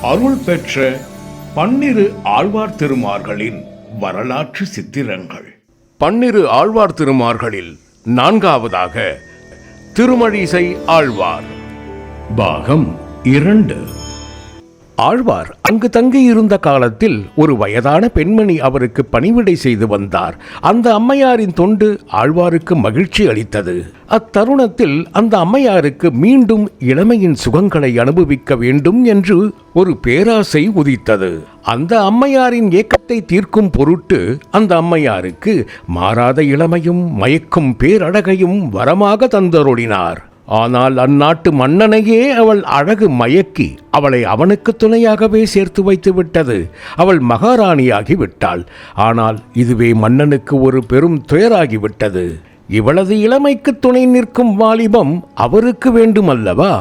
அருள் பெற்ற 12 ஆழ்வார் திருமார்களின் வரலாற்று சித்திரங்கள். 12 ஆழ்வார் திருமார்களில் 4வதாக திருமழிசை ஆழ்வார். பாகம் 2. ஆழ்வார் அங்கு தங்கியிருந்த காலத்தில் ஒரு வயதான பெண்மணி அவருக்கு பணிவிடை செய்து வந்தார். அந்த அம்மையாரின் தொண்டு ஆழ்வாருக்கு மகிழ்ச்சி அளித்தது. அத்தருணத்தில் அந்த அம்மையாருக்கு மீண்டும் இளமையின் சுகங்களை அனுபவிக்க வேண்டும் என்று ஒரு பேராசை உதித்தது. அந்த அம்மையாரின் ஏக்கத்தை தீர்க்கும் பொருட்டு அந்த அம்மையாருக்கு மாறாத இளமையும் மயக்கும் பேரழகையும் வரமாக தந்தருளினார். ஆனால் அந்நாட்டு மன்னனையே அவள் அழகு மயக்கி அவளை அவனுக்கு துணையாகவே சேர்த்து வைத்து விட்டது. அவள் மகாராணியாகி விட்டாள். ஆனால் இதுவே மன்னனுக்கு ஒரு பெரும் துயராகிவிட்டது. இவளது இளமைக்கு துணை நிற்கும் வாலிபம் அவருக்கு வேண்டுமல்லவா?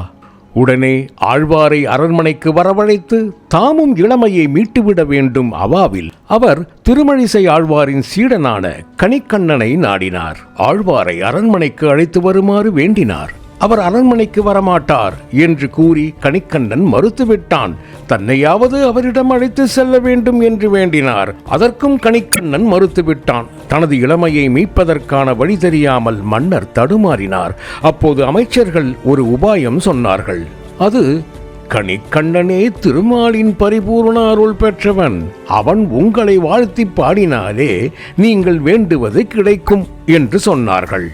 உடனே ஆழ்வாரை அரண்மனைக்கு வரவழைத்து தாமும் இளமையை மீட்டுவிட வேண்டும் அவாவில் அவர் திருமழிசை ஆழ்வாரின் சீடனான கணிக்கண்ணனை நாடினார். ஆழ்வாரை அரண்மனைக்கு அழைத்து வருமாறு வேண்டினார். அவர் அரண்மனைக்கு வரமாட்டார் என்று கூறி கணிக்கண்ணன் மறுத்துவிட்டான். தன்னையாவது அவரிடம் அழைத்து செல்ல வேண்டும் என்று வேண்டினார். அதற்கும் கணிக்கண்ணன் மறுத்துவிட்டான். தனது இளமையை மீட்பதற்கான வழி தெரியாமல் மன்னர் தடுமாறினார். அப்போது அமைச்சர்கள் ஒரு உபாயம் சொன்னார்கள். அது, கணிக்கண்ணனே திருமாலின் பரிபூர்ண அருள் பெற்றவன். அவன் உங்களை வாழ்த்தி பாடினாலே நீங்கள் வேண்டுவது கிடைக்கும் என்று சொன்னார்கள்.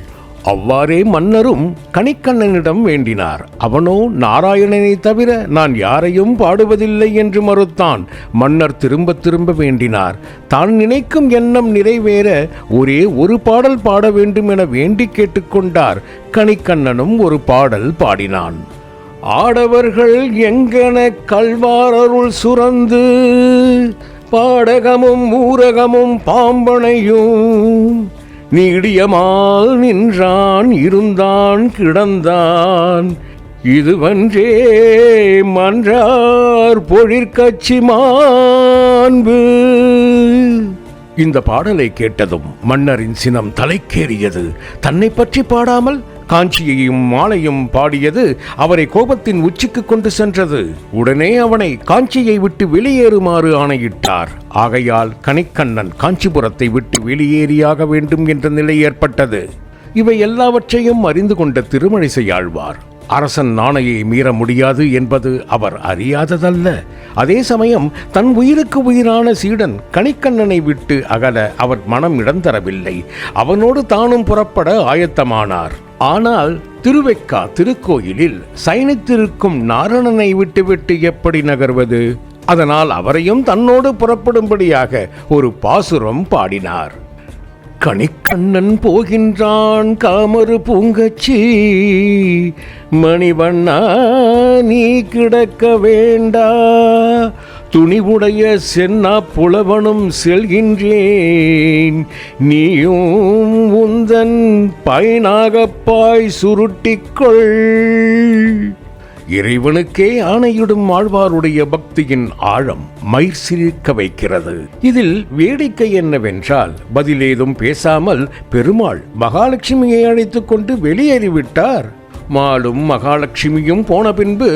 அவ்வாறே மன்னரும் கணிக்கண்ணனிடம் வேண்டினார். அவனோ நாராயணனை தவிர நான் யாரையும் பாடுவதில்லை என்று மறுத்தான். மன்னர் திரும்ப திரும்ப வேண்டினார். தான் நினைக்கும் எண்ணம் நிறைவேற ஒரே ஒரு பாடல் பாட வேண்டும் என வேண்டி கேட்டுக்கொண்டார். கணிக்கண்ணனும் ஒரு பாடல் பாடினான். ஆடவர்கள் எங்கென கல்வாரருள் சுரந்து பாடகமும் ஊரகமும் பாம்பனையும் நீடியமால் நின்றான் இருந்தான் கிடந்தான் இதுவன்றே மன்றார் பொழிற்கட்சி மாண்பு. இந்த பாடலை கேட்டதும் மன்னரின் சினம் தலைக்கேறியது. தன்னை பற்றி பாடாமல் காஞ்சியையும் மாலையும் பாடியது அவரை கோபத்தின் உச்சிக்கு கொண்டு சென்றது. உடனே அவனை காஞ்சியை விட்டு வெளியேறுமாறு ஆணையிட்டார். ஆகையால் கணிக்கண்ணன் காஞ்சிபுரத்தை விட்டு வெளியேறியாக வேண்டும் என்ற நிலை ஏற்பட்டது. இவை எல்லாவற்றையும் அறிந்து கொண்ட திருமழிசை ஆழ்வார் அரசன் ஆணையை மீற முடியாது என்பது அவர் அறியாததல்ல. அதே சமயம் தன் உயிருக்கு உயிரான சீடன் கணிக்கண்ணனை விட்டு அகல அவர் மனம் இடம் தரவில்லை. அவனோடு தானும் புறப்பட ஆயத்தமானார். ஆனால் திருவெக்கா திருக்கோயிலில் சயனித்திருக்கும் நாரணனை விட்டுவிட்டு எப்படி நகர்வது? அதனால் அவரையும் தன்னோடு புறப்படும்படியாக ஒரு பாசுரம் பாடினார். கணிக்கண்ணன் போகின்றான் காமரு பூங்கச்சி, மணிவண்ணா நீ கிடக்க வேண்டா, துணிவுடைய சென்னா புலவனும் செல்கின்றேன், நீயும் உந்தன் பயனாகப்பாய் சுருட்டிக்கொள். இறைவனுக்கே ஆணையிடும் ஆழ்வாருடைய பக்தியின் ஆழம் மயிர் சிரிக்க வைக்கிறது. இதில் வேடிக்கை என்னவென்றால், பதிலேதும் பேசாமல் பெருமாள் மகாலட்சுமியை அழைத்துக் கொண்டு வெளியேறிவிட்டார். மாலும் மகாலட்சுமியும் போன பின்பு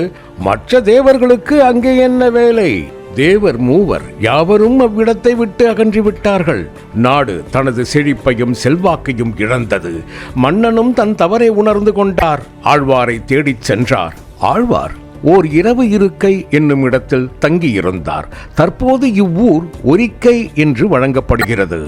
மற்ற தேவர்களுக்கு அங்கே என்ன வேலை? தேவர் மூவர் யாவரும் அவ்விடத்தை விட்டு அகன்றிவிட்டார்கள். நாடு தனது செழிப்பையும் செல்வாக்கையும் இழந்தது. மன்னனும் தன் தவறை உணர்ந்து கொண்டார். ஆழ்வாரை தேடிச் சென்றார். ஆழ்வார் ஓர் இரவு இருக்கை என்னும் இடத்தில் தங்கியிருந்தார். தற்போது இவ்வூர் ஒரிக்கை என்று வழங்கப்படுகிறது.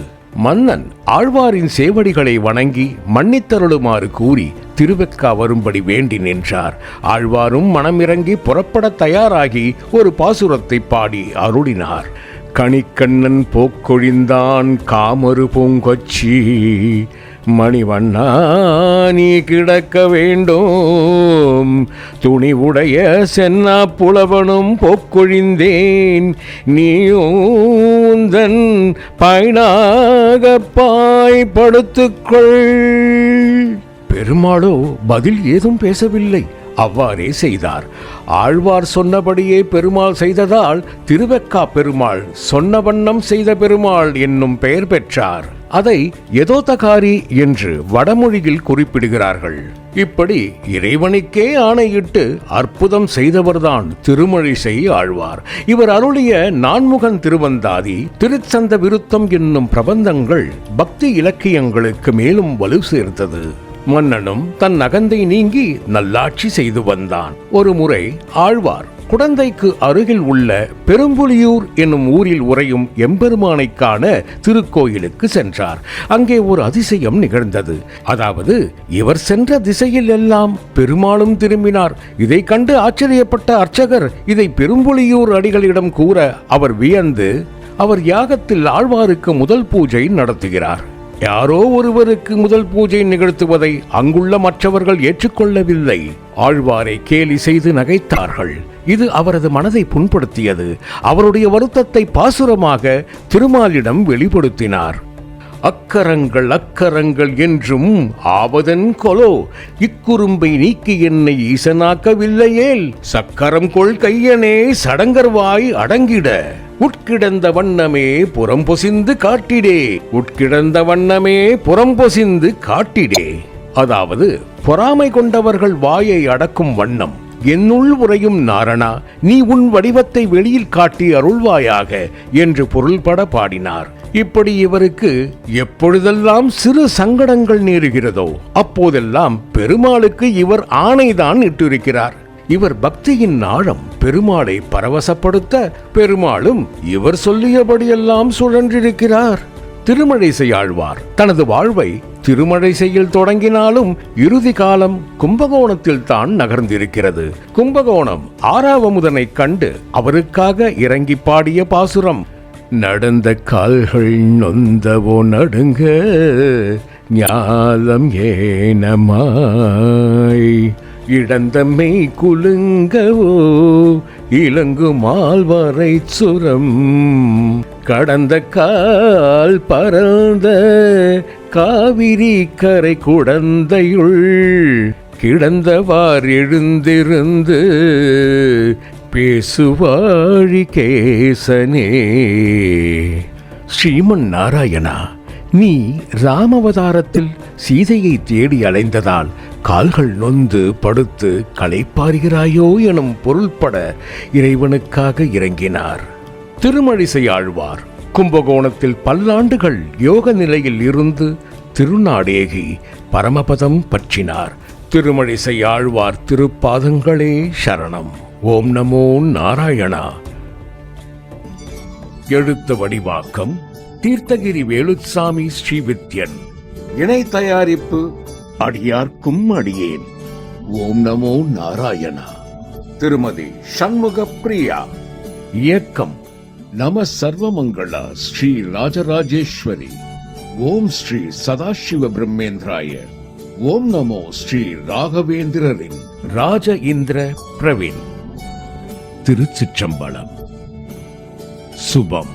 மன்னன் ஆழ்வாரின் சேவடிகளை வணங்கி மன்னித்தருளுமாறு கூறி திருவெக்கா வரும்படி வேண்டி நின்றார். ஆழ்வாரும் மனமிறங்கி புறப்பட தயாராகி ஒரு பாசுரத்தை பாடி அருளினார். கணிக்கண்ணன் போக்கொழிந்தான் காமரு பூங்கொச்சி, மணிவண்ணா நீ கிடக்க வேண்டும், துணிவுடைய சென்னா புலவனும் போக்கொழிந்தேன், நீயூந்தன் பயனாக பாய் படுத்துக்கொள். பெருமாளோ பதில் ஏதும் பேசவில்லை. அவ்வாறே செய்தார். ஆழ்வார் சொன்னபடியே பெருமாள் செய்ததால் திருவெக்கா பெருமாள் சொன்ன வண்ணம் செய்த பெருமாள் என்னும் பெயர் பெற்றார். அதை எதோதகாரி என்று வடமொழியில் குறிப்பிடுகிறார்கள். இப்படி இறைவனுக்கே ஆணையிட்டு அற்புதம் செய்தவர்தான் திருமழிசை ஆழ்வார். இவர் அருளிய நான்முகன் திருவந்தாதி, திருச்சந்த விருத்தம் என்னும் பிரபந்தங்கள் பக்தி இலக்கியங்களுக்கு மேலும் வலு சேர்த்தது. மன்னனும் தன் அகந்தை நீங்கி நல்லாட்சி செய்து வந்தான். ஒரு முறை ஆழ்வார் குடந்தைக்கு அருகில் உள்ள பெரும்புலியூர் என்னும் ஊரில் உறையும் எம்பெருமானை காண திருக்கோயிலுக்கு சென்றார். அங்கே ஒரு அதிசயம் நிகழ்ந்தது. அதாவது இவர் சென்ற திசையில் எல்லாம் பெருமாளும் திரும்பினார். இதை கண்டு ஆச்சரியப்பட்ட அர்ச்சகர் இதை பெரும்புலியூர் அடிகளிடம் கூற அவர் வியந்து அவர் யாகத்தில் ஆழ்வாருக்கு முதல் பூஜை நடத்துகிறார். யாரோ ஒருவருக்கு முதல் பூஜை நிகழ்த்துவதை அங்குள்ள மற்றவர்கள் ஏற்றுக்கொள்ளவில்லை. ஆழ்வாரை கேலி செய்து நகைத்தார்கள். இது அவரது மனதை புண்படுத்தியது. அவருடைய வருத்தத்தை பாசுரமாக திருமாலிடம் வெளிப்படுத்தினார். அக்கரங்கள் அக்கரங்கள் என்றும் ஆவதன் கொலோ, இக்குறும்பை நீக்கி என்னை ஈசனாக்கவில்லையேல் சக்கரம் கொள் கையனே சடங்கர்வாய் அடங்கிட, உட்கிடந்த வண்ணமே புறம்பொசிந்து காட்டிடே, உட்கிடந்த வண்ணமே புறம்பொசிந்து காட்டிடே. அதாவது பொறாமை கொண்டவர்கள் வாயை அடக்கும் வண்ணம் என்னுள் உறையும் நாரணா, நீ உன் வடிவத்தை வெளியில் காட்டி அருள்வாயாக என்று பொருள்பட பாடினார். இப்படி இவருக்கு எப்பொழுதெல்லாம் சிறு சங்கடங்கள் நேருகிறதோ அப்போதெல்லாம் பெருமாளுக்கு இவர் ஆணைதான் இட்டிருக்கிறார். இவர் பக்தியின் ஆழம் பெருமாளை பரவசப்படுத்த பெருமாளும் இவர் சொல்லியபடியெல்லாம் சுழன்றிருக்கிறார். திருமழிசை ஆழ்வார் தனது வாழ்வை திருமழிசையில் தொடங்கினாலும் இறுதி காலம் கும்பகோணத்தில் தான் நகர்ந்திருக்கிறது. கும்பகோணம் ஆறாவமுதனை கண்டு அவருக்காக இறங்கி பாடிய பாசுரம், நடந்த கால்கள் நொந்தவோ நடுங்க ஞாலம் ஏனமாய், இடந்தம்மை குலுங்கவோ இலங்கு மால்வரை சுரம், கடந்த கால் பரந்த காவிரி கரை குடந்தையுள் கிடந்தவார் எழுந்திருந்து பேசுவாழி கேசனே. ஸ்ரீமன் நாராயணா, நீ ராமவதாரத்தில் சீதையை தேடி அலைந்ததால் கால்கள் நொந்து படுத்து களைப்பாறுகிறாயோ எனும் பொருள்பட இறைவனுக்காக இறங்கினார். திருமழிசை ஆழ்வார் கும்பகோணத்தில் பல்லாண்டுகள் யோக நிலையில் இருந்து திருநாடேகி பரமபதம் பற்றினார். திருமழிசை ஆழ்வார் திருப்பாதங்களே சரணம். ஓம் நமோ நாராயணா. எழுத்து வடிவாக்கம் தீர்த்தகிரி வேலுச்சாமி ஸ்ரீவித்யன். இணை தயாரிப்பு அடியார்க்கும் அடியேன். ஓம் நமோ நாராயணா. திருமதி சண்முக பிரியா. இயக்கம் நம சர்வமங்களா ஸ்ரீ ராஜராஜேஸ்வரி. ஓம் ஸ்ரீ சதாசிவ பிரம்மேந்திராய. ஓம் நமோ ஸ்ரீ ராகவேந்திரரின் ராஜ இந்திர பிரவீன். திருச்சிற்றம்பலம். சுபம்.